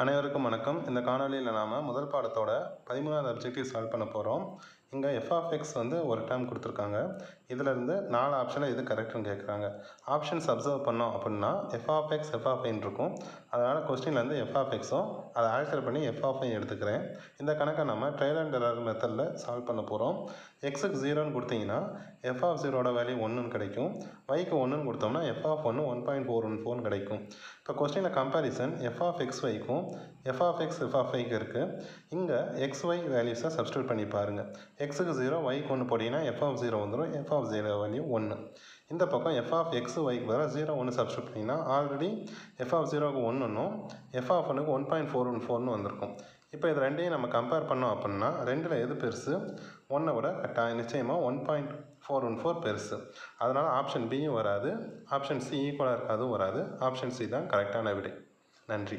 அனைவருக்கும் வணக்கம். இந்த காணொலியில் நாம் முதல் பாடத்தோட 13வது அப்ஜெக்டிவ் சால்வ் பண்ண போகிறோம். இங்கே f(x) வந்து ஒரு டேர்ம் கொடுத்துருக்காங்க. இதிலிருந்து 4 ஆப்ஷனில் எது கரெக்டுன்னு கேட்குறாங்க. ஆப்ஷன்ஸ் அப்சர்வ் பண்ணோம் அப்படின்னா f(x) f(i)ன்னு இருக்கும். அதனால் கொஸ்டின்லேருந்து f(x)ம் அதை ஆன்சர் பண்ணி f(i) எடுத்துக்கிறேன். இந்த கணக்கை நம்ம ட்ரையல் அண்ட் எரர் மெத்தடில் சால்வ் பண்ண போகிறோம். எக்ஸுக்கு 0ன்னு கொடுத்தீங்கன்னா f(0)ஓட வேல்யூ 1ன்னு கிடைக்கும். yக்கு 1ன்னு கொடுத்தோம்னா f(1) 1.414 கிடைக்கும். இப்போ கொஸ்டினில் கம்பேரிசன் f(x)yக்கும் f(x) f(i)க்கு இருக்குது. இங்கே xy வேல்யூஸை சப்ஸ்டியூட் பண்ணி பாருங்கள். எக்ஸுக்கு 0 yக்கு 1 போட்டிங்கன்னா f(0) வந்துடும். f(0) value 1. இந்த பக்கம் f(x) yக்கு பதிலாக 0 1 சப்ஸ்டியூட் பண்ணிங்கன்னா ஆல்ரெடி f(0)க்கு 1ன்னும் f(1)க்கு 1.414ன்னு வந்திருக்கும். இப்போ இது ரெண்டையும் நம்ம கம்பேர் பண்ணோம் அப்படின்னா ரெண்டில் எது பெருசு? 1 விட நிச்சயமாக 1.414 பெருசு. அதனால் ஆப்ஷன் பியும் வராது, ஆப்ஷன் சி ஈக்குவலாக இருக்காதும் வராது. ஆப்ஷன் சி தான் கரெக்டான விடை. நன்றி.